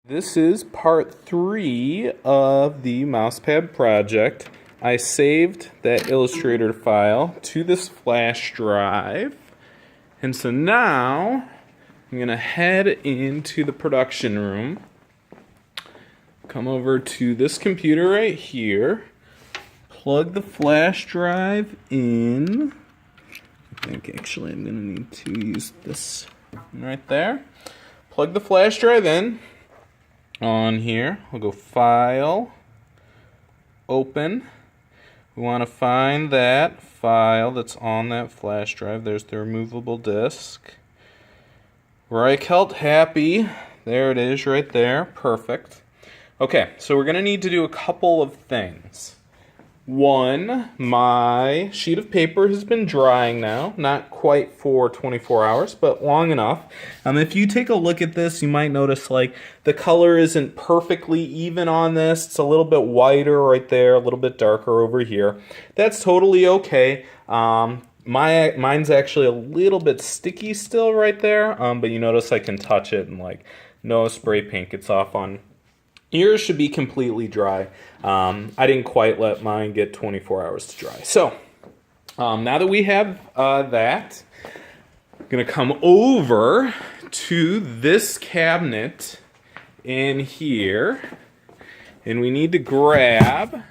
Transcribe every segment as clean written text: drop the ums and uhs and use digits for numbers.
This is part 3 of the mousepad project. I saved that Illustrator file to this flash drive. And so now I'm going to head into the production room. Come over to this computer right here. Plug the flash drive in. I think actually I'm going to need to use this one right there. Plug the flash drive in. On here, we'll go File, Open. We want to find that file that's on that flash drive. There's the removable disk. Reichelt Happy. There it is right there. Perfect. Okay, so we're going to need to do a couple of things. One, my sheet of paper has been drying now. Not quite for 24 hours, but long enough. If you take a look at this, you might notice like the color isn't perfectly even on this. It's a little bit whiter right there, a little bit darker over here. That's totally okay. Mine's actually a little bit sticky still right there, but you notice I can touch it and like no spray paint gets off on. Yours should be completely dry. I didn't quite let mine get 24 hours to dry. So, now that we have that, I'm going to come over to this cabinet in here, and we need to grab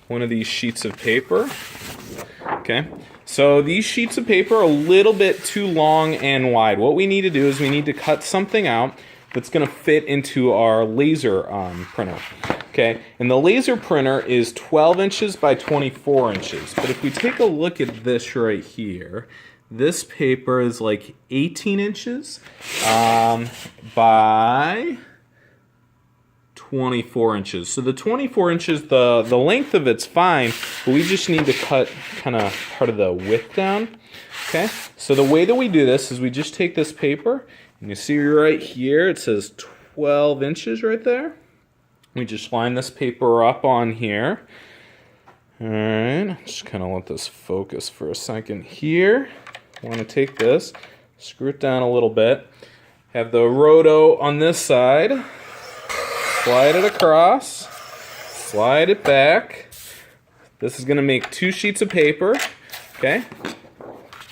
one of these sheets of paper. Okay, so these sheets of paper are a little bit too long and wide. What we need to do is we need to cut something out that's going to fit into our laser printer. Okay, and the laser printer is 12 inches by 24 inches. But if we take a look at this right here, this paper is like 18 inches by 24 inches. So the 24 inches, the length of it's fine, but we just need to cut kind of part of the width down. Okay, so the way that we do this is we just take this paper, and you see right here, it says 12 inches right there. We just line this paper up on here. All right, just kind of let this focus for a second here. I want to take this, screw it down a little bit. Have the roto on this side. Slide it across. Slide it back. This is going to make 2 sheets of paper. Okay,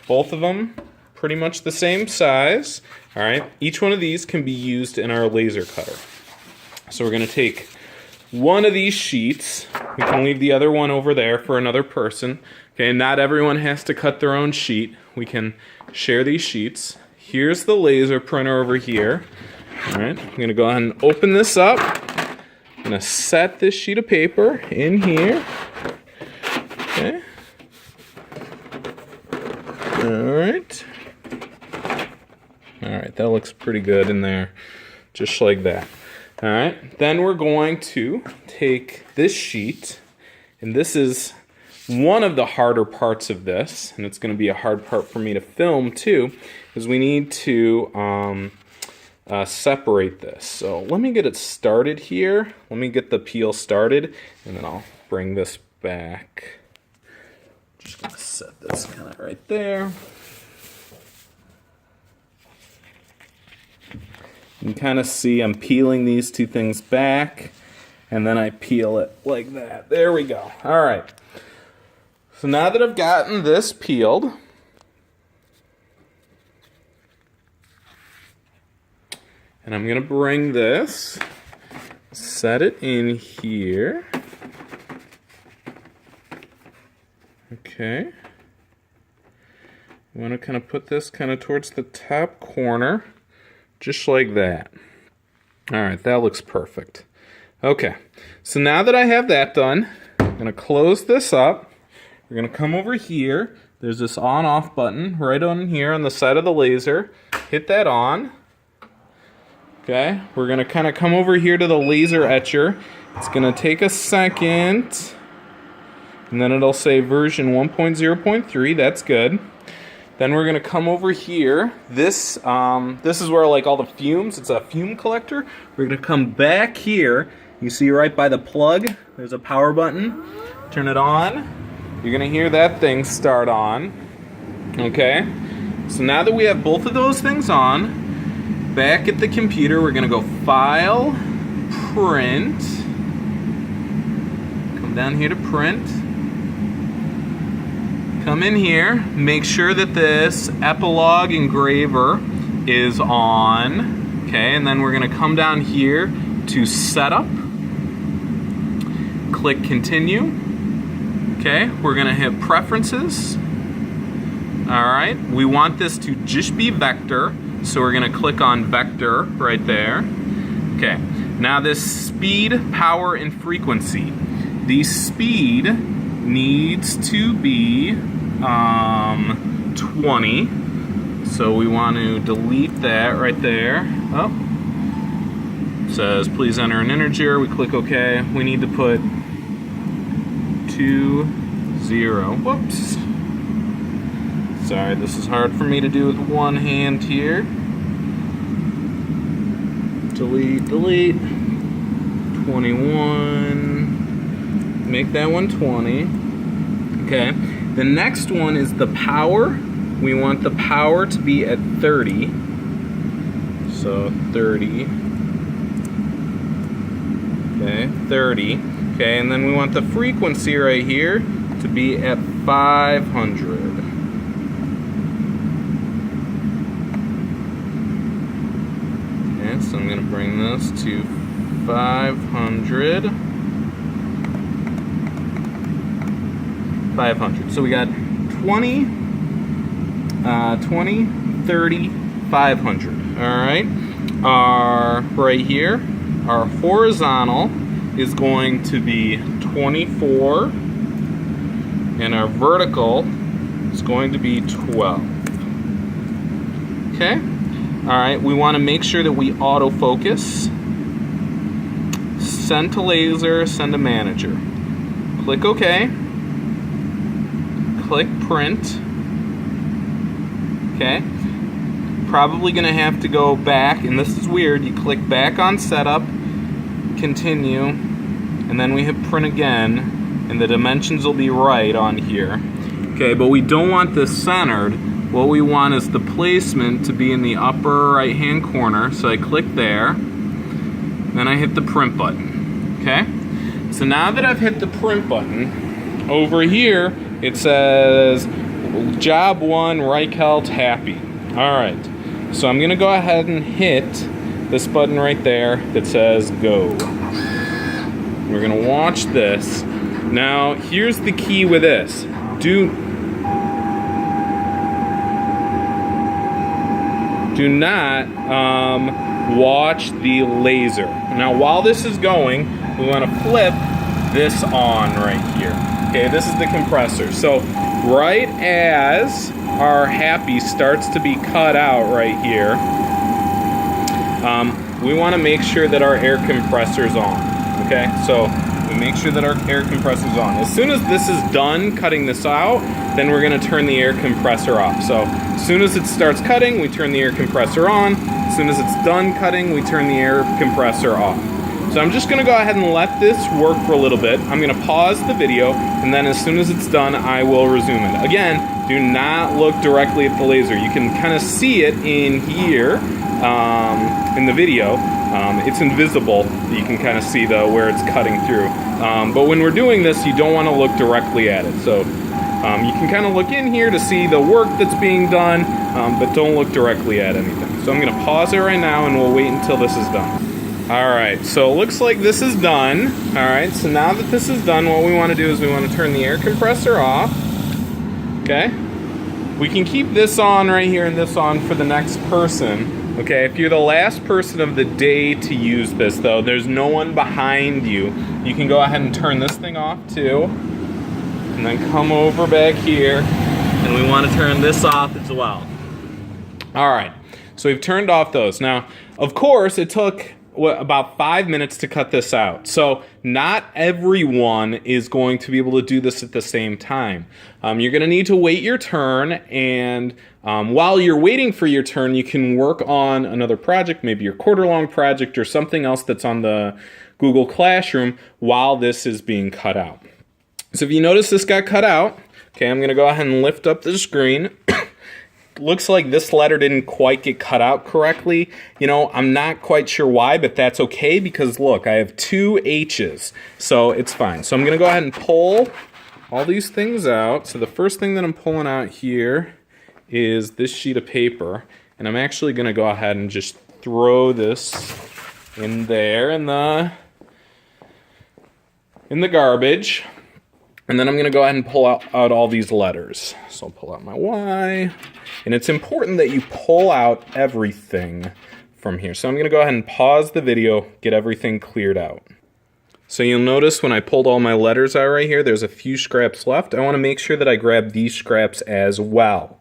both of them pretty much the same size. All right, each one of these can be used in our laser cutter. So we're going to take one of these sheets. We can leave the other one over there for another person. Okay, not everyone has to cut their own sheet. We can share these sheets. Here's the laser printer over here. All right, I'm going to go ahead and open this up. I'm going to set this sheet of paper in here. Okay. All right. All right, that looks pretty good in there, just like that. All right, then we're going to take this sheet, and this is one of the harder parts of this, and it's going to be a hard part for me to film too, is we need to separate this. So let me get it started here. Let me get the peel started, and then I'll bring this back. Just going to set this kind of right there. You can kind of see I'm peeling these two things back, and then I peel it like that. There we go. All right. So now that I've gotten this peeled, and I'm going to bring this, set it in here. Okay. I want to kind of put this kind of towards the top corner. Just like that. All right, that looks perfect. Okay, so now that I have that done, I'm going to close this up. We're going to come over here. There's this on-off button right on here on the side of the laser. Hit that on. Okay, we're going to kind of come over here to the laser etcher. It's going to take a second, and then it'll say version 1.0.3. That's good. Then we're going to come over here. This is where like all the fumes, it's a fume collector. We're going to come back here. You see right by the plug, there's a power button. Turn it on. You're going to hear that thing start on. Okay? So now that we have both of those things on, back at the computer, we're going to go File, Print. Come down here to Print. Come in here, make sure that this Epilog Engraver is on. Okay, and then we're going to come down here to Setup. Click Continue. Okay, we're going to hit Preferences. Alright, we want this to just be vector, so we're going to click on Vector right there. Okay, now this speed, power, and frequency. The speed needs to be 20, so we want to delete that right there. Oh, it says please enter an integer. We click OK. We need to put 20. Whoops. Sorry, this is hard for me to do with one hand here. Delete, delete. 21. Make that one 20. Okay. The next one is the power. We want the power to be at 30. So 30. Okay, 30. Okay, and then we want the frequency right here to be at 500. Okay, so I'm going to bring this to 500. 500. So we got 20, 20, 30, 500. All right. Right here, our horizontal is going to be 24, and our vertical is going to be 12. Okay. All right. We want to make sure that we autofocus. Send to laser, send to manager. Click OK. Click Print. Okay. Probably going to have to go back, and this is weird. You click back on Setup, Continue, and then we hit Print again, and the dimensions will be right on here. Okay, but we don't want this centered. What we want is the placement to be in the upper right-hand corner. So I click there, then I hit the Print button. Okay? So now that I've hit the Print button, over here, it says, Job 1, Reichelt happy. Alright, so I'm going to go ahead and hit this button right there that says Go. We're going to watch this. Now, here's the key with this. Do not watch the laser. Now, while this is going, we want to flip this on right here. Okay, this is the compressor. So right as our happy starts to be cut out right here, we want to make sure that our air compressor is on. Okay, so we make sure that our air compressor is on. As soon as this is done cutting this out, then we're going to turn the air compressor off. So as soon as it starts cutting, we turn the air compressor on. As soon as it's done cutting, we turn the air compressor off. So I'm just going to go ahead and let this work for a little bit. I'm going to pause the video, and then as soon as it's done, I will resume it. Again, do not look directly at the laser. You can kind of see it in here in the video. It's invisible. You can kind of see where it's cutting through. But when we're doing this, you don't want to look directly at it. So you can kind of look in here to see the work that's being done, but don't look directly at anything. So I'm going to pause it right now, and we'll wait until this is done. Alright, so it looks like this is done. Alright, so now that this is done, what we want to do is we want to turn the air compressor off. Okay? We can keep this on right here and this on for the next person. Okay, if you're the last person of the day to use this, though, there's no one behind you. You can go ahead and turn this thing off, too. And then come over back here, and we want to turn this off as well. Alright, so we've turned off those. Now, of course, it took about 5 minutes to cut this out. So not everyone is going to be able to do this at the same time. You're going to need to wait your turn, and while you're waiting for your turn, you can work on another project, maybe your quarter-long project or something else that's on the Google Classroom while this is being cut out. So if you notice this got cut out, okay, I'm going to go ahead and lift up the screen. looks like this letter didn't quite get cut out correctly. You know, I'm not quite sure why, but that's okay because look, I have 2 H's, so it's fine. So I'm gonna go ahead and pull all these things out. So the first thing that I'm pulling out here is this sheet of paper, and I'm actually gonna go ahead and just throw this in there in the garbage. And then I'm going to go ahead and pull out all these letters. So I'll pull out my Y. And it's important that you pull out everything from here. So I'm going to go ahead and pause the video, get everything cleared out. So you'll notice when I pulled all my letters out right here, there's a few scraps left. I want to make sure that I grab these scraps as well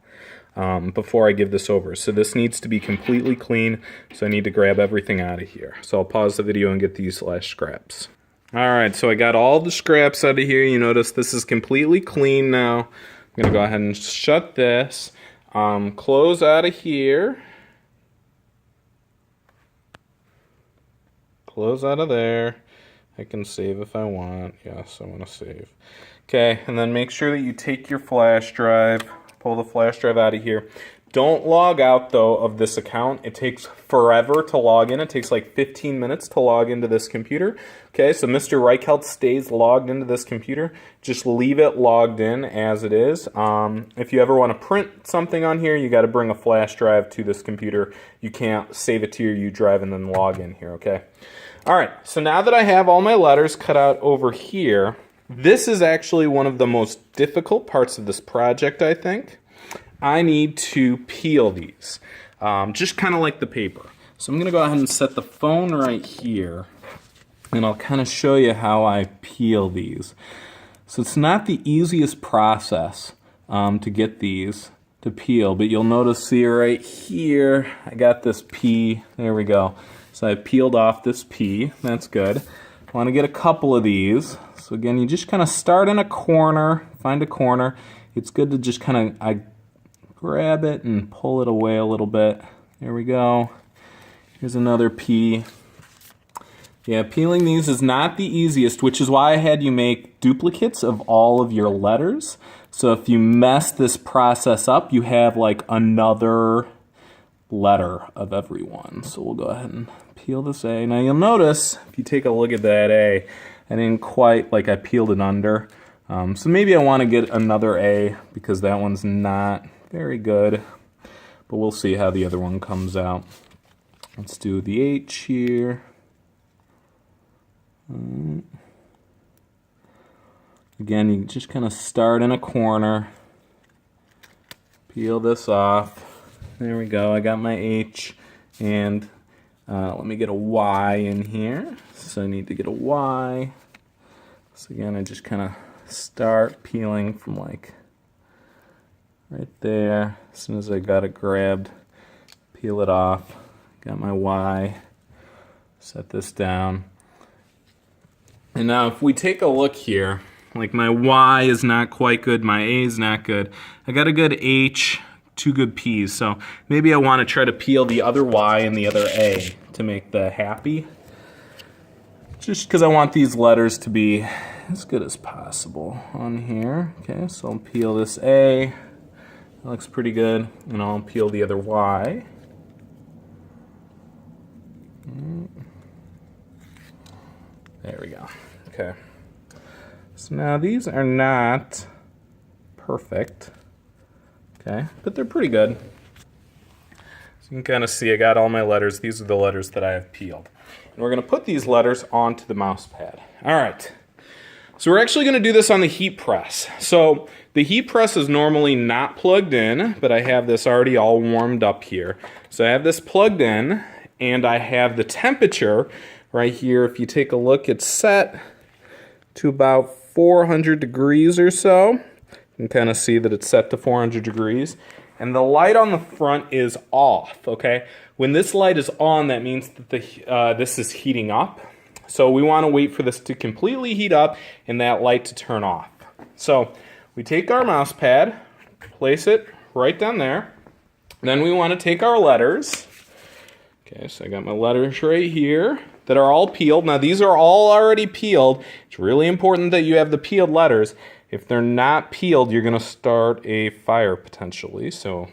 before I give this over. So this needs to be completely clean. So I need to grab everything out of here. So I'll pause the video and get these last scraps. Alright, so I got all the scraps out of here. You notice this is completely clean now. I'm going to go ahead and shut this. Close out of here. Close out of there. I can save if I want. Yes, I want to save. Okay, and then make sure that you take your flash drive. Pull the flash drive out of here. Don't log out, though, of this account. It takes forever to log in. It takes like 15 minutes to log into this computer. Okay, so Mr. Reichelt stays logged into this computer. Just leave it logged in as it is. If you ever want to print something on here, you got to bring a flash drive to this computer. You can't save it to your U drive and then log in here, okay? All right, so now that I have all my letters cut out over here, this is actually one of the most difficult parts of this project, I think. I need to peel these, just kind of like the paper. So I'm going to go ahead and set the phone right here, and I'll kind of show you how I peel these. So it's not the easiest process to get these to peel, but you'll notice, see right here, I got this P, there we go. So I peeled off this P, that's good. I want to get a couple of these. So again, you just kind of start in a corner, find a corner. It's good to just kind of, grab it and pull it away a little bit. There we go. Here's another P. Yeah, peeling these is not the easiest, which is why I had you make duplicates of all of your letters. So if you mess this process up, you have like another letter of every one. So we'll go ahead and peel this A. Now you'll notice, if you take a look at that A, I didn't quite, like I peeled it under. So maybe I want to get another A because that one's not very good, but we'll see how the other one comes out. Let's do the H here. Again, you just kind of start in a corner, peel this off. There we go, I got my H, and let me get a Y in here. So I need to get a Y. So again, I just kind of start peeling from like right there. As soon as I got it grabbed, peel it off. Got my Y. Set this down. And now if we take a look here, like my Y is not quite good, my A is not good. I got a good H, 2 good P's. So maybe I want to try to peel the other Y and the other A to make the happy. Just because I want these letters to be as good as possible on here. Okay, so I'll peel this A. That looks pretty good. And I'll peel the other Y. There we go. Okay. So now these are not perfect. Okay, but they're pretty good. So you can kind of see I got all my letters. These are the letters that I have peeled. And we're going to put these letters onto the mouse pad. All right. So we're actually going to do this on the heat press. So the heat press is normally not plugged in, but I have this already all warmed up here. So I have this plugged in, and I have the temperature right here. If you take a look, it's set to about 400 degrees or so. You can kind of see that it's set to 400 degrees. And the light on the front is off, okay? When this light is on, that means that this is heating up. So we want to wait for this to completely heat up and that light to turn off. So we take our mouse pad, place it right down there. Then we want to take our letters. Okay, so I got my letters right here that are all peeled. Now these are all already peeled. It's really important that you have the peeled letters. If they're not peeled, you're going to start a fire potentially. So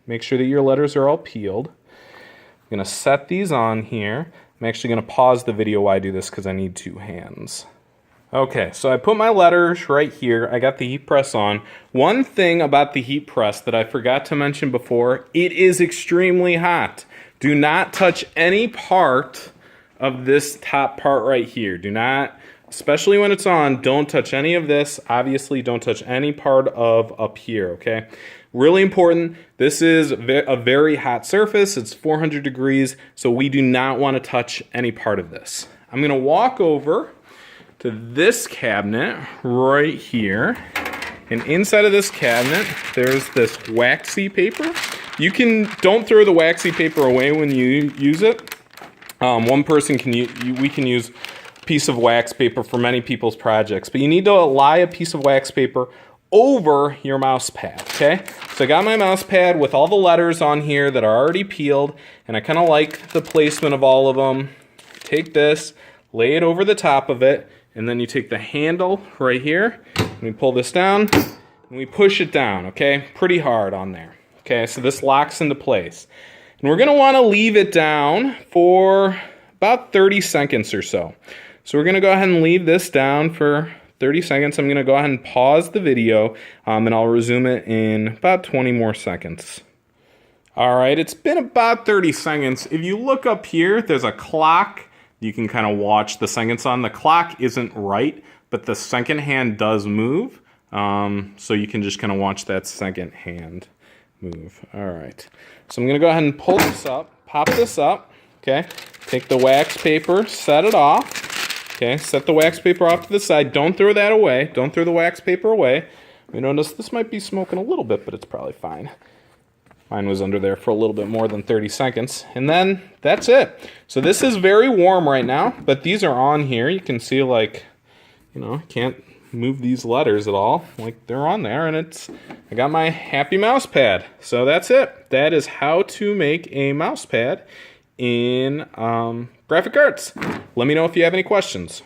Make sure that your letters are all peeled. I'm going to set these on here. I'm actually going to pause the video while I do this because I need 2 hands. Okay, so I put my letters right here. I got the heat press on. One thing about the heat press that I forgot to mention before, it is extremely hot. Do not touch any part of this top part right here. Do not, especially when it's on, don't touch any of this. Obviously, don't touch any part of up here, okay? Really important. This is a very hot surface. It's 400 degrees, so we do not want to touch any part of this. I'm going to walk over to this cabinet right here. And inside of this cabinet, there's this waxy paper. Don't throw the waxy paper away when you use it. One person we can use a piece of wax paper for many people's projects, but you need to lie a piece of wax paper over your mouse pad, okay? So I got my mouse pad with all the letters on here that are already peeled, and I kind of like the placement of all of them. Take this, lay it over the top of it, and then you take the handle right here, and we pull this down, and we push it down, okay? Pretty hard on there. Okay, so this locks into place. And we're gonna wanna leave it down for about 30 seconds or so. So we're gonna go ahead and leave this down for 30 seconds. I'm gonna go ahead and pause the video, and I'll resume it in about 20 more seconds. All right, it's been about 30 seconds. If you look up here, there's a clock. You can kind of watch the seconds on. The clock isn't right, but the second hand does move. So you can just kind of watch that second hand move. All right. So I'm going to go ahead and pull this up, pop this up, okay? Take the wax paper, set it off, okay? Set the wax paper off to the side. Don't throw that away. Don't throw the wax paper away. You notice this might be smoking a little bit, but it's probably fine. Mine was under there for a little bit more than 30 seconds. And then that's it. So this is very warm right now, but these are on here. You can see, like, can't move these letters at all. Like, they're on there, and I got my happy mouse pad. So that's it. That is how to make a mouse pad in Graphic Arts. Let me know if you have any questions.